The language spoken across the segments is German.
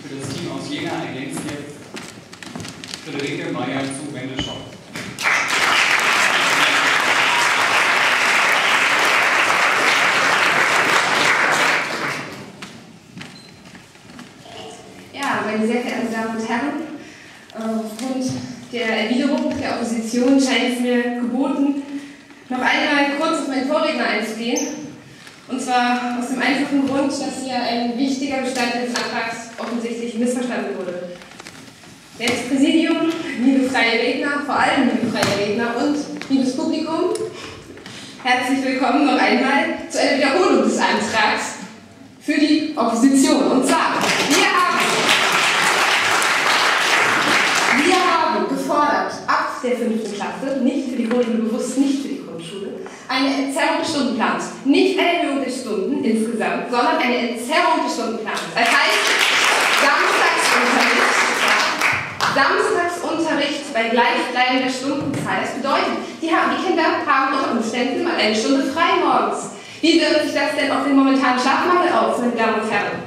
Für das Team aus Jena ergänzt jetzt Friederike Meyer zu Wendelschau. Ja, meine sehr verehrten Damen und Herren, aufgrund der Erwiderung der Opposition scheint es mir geboten, noch einmal kurz auf meinen Vorredner einzugehen. Und zwar aus dem einfachen Grund, dass hier ein wichtiger Bestandteil des Antrags offensichtlich missverstanden wurde. Liebes Präsidium, liebe freie Redner, vor allem liebe freie Redner und liebes Publikum, herzlich willkommen noch einmal zu einer Wiederholung des Antrags für die Opposition. Und zwar, wir haben gefordert, ab der 5. Klasse, nicht für die Grundschule, bewusst nicht für die Grundschule, eine Entzerrung des Stundenplans. Nicht eine Erhöhung der Stunden insgesamt, sondern eine Entzerrung des Stundenplans. Das heißt, Samstagsunterricht bei gleichbleibender Stundenzahl. Das bedeutet, die Kinder haben unter Umständen mal eine Stunde frei morgens. Wie wirkt sich das denn auf den momentanen Schlafmangel aus, meine Damen und Herren?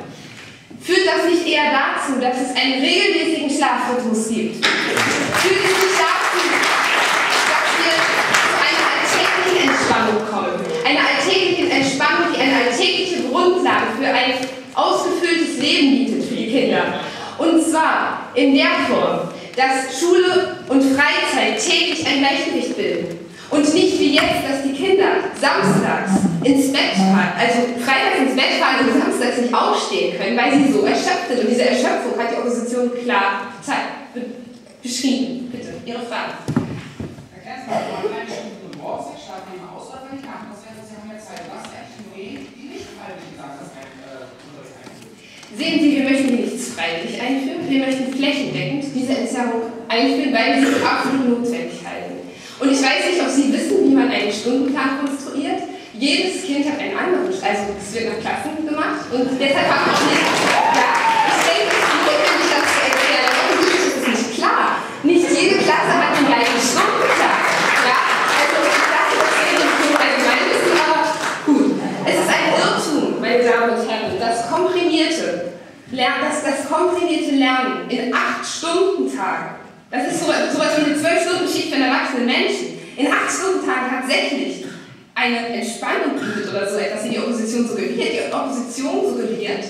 Führt das nicht eher dazu, dass es einen regelmäßigen Schlafrhythmus gibt? Führt es nicht dazu, dass wir zu einer alltäglichen Entspannung kommen? Eine alltägliche Entspannung, die eine alltägliche Grundlage für ein ausgefülltes Leben bietet für die Kinder. Und zwar in der Form, dass Schule und Freizeit täglich ein Gleichgewicht bilden. Und nicht wie jetzt, dass die Kinder samstags ins Bett fahren, also freitags ins Bett fahren und samstags nicht aufstehen können, weil sie so erschöpft sind. Und diese Erschöpfung hat die Opposition klar beschrieben. Bitte, Ihre Frage. Erklären Sie mal, eine Stunde morgens, ich schlafe nicht aus, oder wenn ich nach, das wäre ja mehr Zeit. Was ist eigentlich die nicht freiwillig gesagt, das Unterricht einführen? Sehen Sie, wir möchten hier nichts freiwillig einführen, wir möchten flächendeckend diese Entzerrung einführen, weil wir sie für absolut notwendig halten. Und ich weiß nicht, ob Sie wissen, wie man einen Stundenplan konstruiert. Jedes Kind hat einen anderen, also es wird nach Klassen gemacht und deshalb haben wir auch nicht, ich denke, es ist notwendig, das zu erklären, offensichtlich ist es nicht klar. Nicht jede Klasse hat den gleichen Stundenplan. Ja, also ich dachte, das wäre nicht so allgemein wissen, aber gut. Es ist ein Irrtum, meine Damen und Herren, das komprimierte Lernen in 8-Stunden-Tagen. Das ist sowas wie eine 12-Stunden-Schicht für erwachsene Menschen. In 8 Stundentagen tatsächlich eine Entspannung bietet oder so etwas, wie die Opposition suggeriert. Die Opposition suggeriert,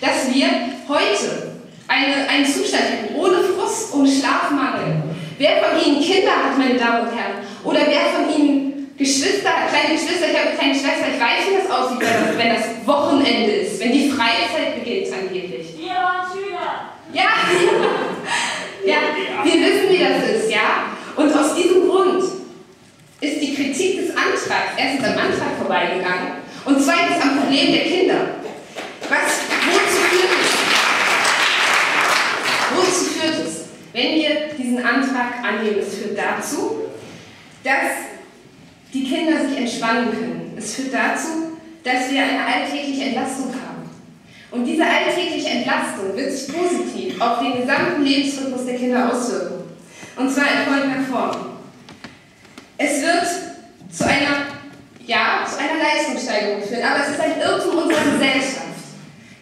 dass wir heute einen Zustand hätten, ohne Frust, ohne Schlafmangel. Wer von Ihnen Kinder hat, meine Damen und Herren, oder wer von Ihnen Geschwister, kleine Geschwister, ich habe eine kleine Schwester, ich weiß, wie das aussieht, wenn das Wochenende ist, wenn die Freizeit beginnt angeblich. Wir waren Schüler. Ja, ja, wir wissen, wie das ist, ja. Und aus diesem Grund ist die Kritik des Antrags erstens am Antrag vorbeigegangen und zweitens am Problem der Kinder. Wozu führt es, wenn wir diesen Antrag annehmen? Es führt dazu, dass die Kinder sich entspannen können. Es führt dazu, dass wir eine alltägliche Entlastung haben. Und diese alltägliche Entlastung wird sich positiv auf den gesamten Lebensrhythmus der Kinder auswirken. Und zwar in folgender Form. Es wird zu einer Leistungssteigerung führen, aber es ist ein Irrtum unserer Gesellschaft,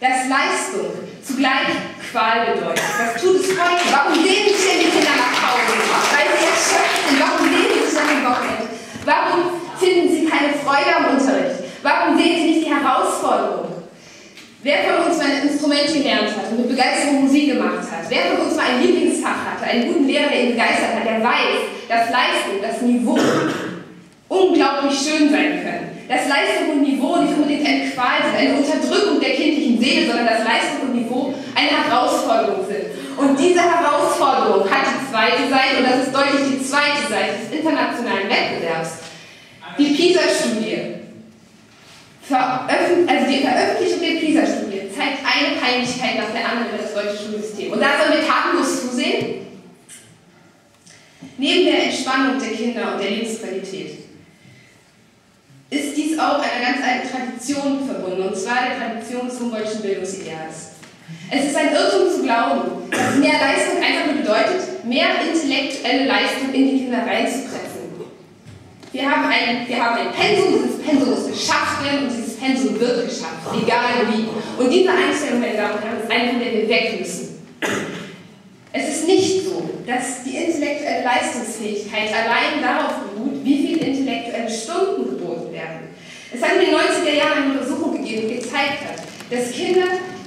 dass Leistung zugleich Qual bedeutet. Das tut es heute. Warum sehen sich denn die Kinder nach Hause? Weil sie erschöpft sind. Warum sehen sie sich am Wochenende? Warum finden sie keine Freude am Unterricht? Warum sehen sie nicht die Herausforderung? Wer von uns mal ein Instrument gelernt hat und mit Begeisterung Musik gemacht hat, wer von uns mal ein Lieblingsfach hatte, einen guten Lehrer, der ihn begeistert hat, der weiß, dass Leistung, das Niveau unglaublich schön sein können. Dass Leistung und Niveau nicht unbedingt eine Qual sind, eine Unterdrückung der kindlichen Seele, sondern dass Leistung und Niveau eine Herausforderung sind. Und diese Herausforderung hat die zweite Seite, und das ist deutlich die zweite Seite des internationalen Wettbewerbs. Die PISA-Studie. Die Veröffentlichung der PISA-Studie zeigt eine Peinlichkeit nach der anderen über das deutsche Schulsystem. Und da sollen wir tatenlos zusehen. Neben der Entspannung der Kinder und der Lebensqualität ist dies auch einer ganz alten Tradition verbunden, und zwar der Tradition des Humboldtschen Bildungsideals. Es ist ein Irrtum zu glauben, dass mehr Leistung einfach nur bedeutet, mehr intellektuelle Leistung in die Kinder reinzupressen. Wir haben ein Pensum, dieses Pensum muss geschafft werden und dieses Pensum wird geschafft, egal wie. Und diese Einstellung, meine Damen und Herren, ist eine, von der wir weg müssen. Es ist nicht so, dass die intellektuelle Leistungsfähigkeit allein darauf beruht, wie viele intellektuelle Stunden geboten werden. Es hat in den 90er Jahren eine Untersuchung gegeben, die gezeigt hat, dass Kinder,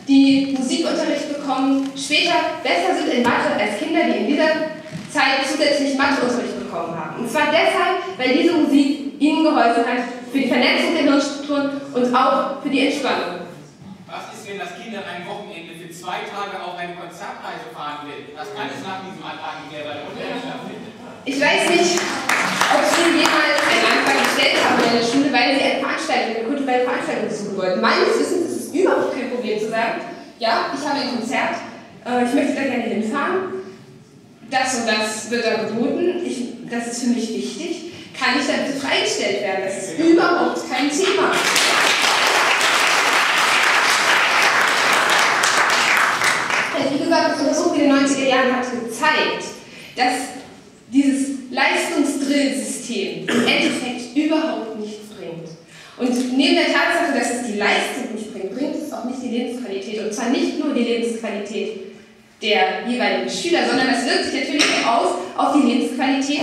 die Musikunterricht bekommen, später besser sind in Mathe als Kinder, die in dieser Zeit zusätzlich Matheunterricht bekommen haben. Und zwar deshalb, weil diese Musik ihnen geholfen hat für die Vernetzung der Hirnstrukturen und auch für die Entspannung. Was ist, wenn das Kind an einem Wochenende für 2 Tage auf eine Konzertreise fahren will? Das kann es nach diesem Antrag nicht mehr, weil der Unterricht stattfindet. Ich weiß nicht, ob Sie jemals einen Antrag gestellt haben in der Schule, weil Sie eine kulturelle Veranstaltung besuchen wollten. Meines Wissens ist es überhaupt kein Problem zu sagen, ja, ich habe ein Konzert, ich möchte da gerne hinfahren, das und das wird da geboten, das ist für mich wichtig, kann ich da bitte freigestellt werden? Das ist überhaupt kein Thema. Wie gesagt, das Untersuchung in den 90er Jahren hat gezeigt, dass dieses Leistungsdrillsystem im Endeffekt überhaupt nichts bringt. Und neben der Tatsache, dass es die Leistung nicht bringt, bringt es auch nicht die Lebensqualität. Und zwar nicht nur die Lebensqualität der jeweiligen Schüler, sondern das wirkt sich natürlich auch aus auf die Lebensqualität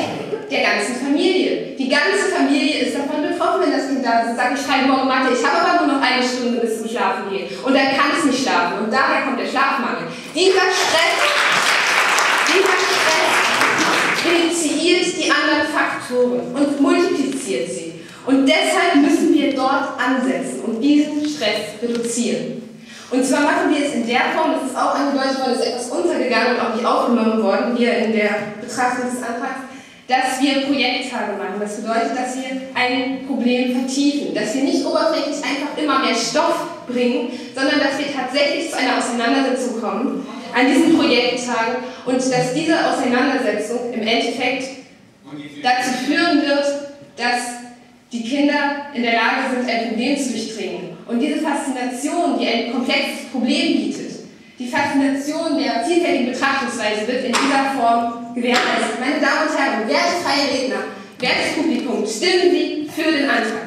der ganzen Familie. Die ganze Familie ist davon betroffen, wenn das Kind da ist und sagt, ich schreibe morgen Mathe, ich habe aber nur noch 1 Stunde bis zum Schlafen gehen. Und dann kann es nicht schlafen. Und daher kommt der Schlafmangel. Dieser Stress initiiert die anderen Faktoren und multipliziert sie. Und deshalb müssen wir dort ansetzen und diesen Stress reduzieren. Und zwar machen wir es in der Form, das ist auch angedeutet worden, ist etwas untergegangen und auch nicht aufgenommen worden hier in der Betrachtung des Antrags, dass wir Projekttage machen. Das bedeutet, dass wir ein Problem vertiefen, dass wir nicht oberflächlich einfach immer mehr Stoff bringen, sondern dass wir tatsächlich zu einer Auseinandersetzung kommen an diesen Projekttagen und dass diese Auseinandersetzung im Endeffekt dazu führen wird, dass die Kinder in der Lage sind, ein Problem zu durchdringen. Und diese Faszination, die ein komplexes Problem bietet, die Faszination der vielfältigen Betrachtungsweise wird in dieser Form gewährleistet. Meine Damen und Herren, werte freie Redner, wertes Publikum, stimmen Sie für den Antrag.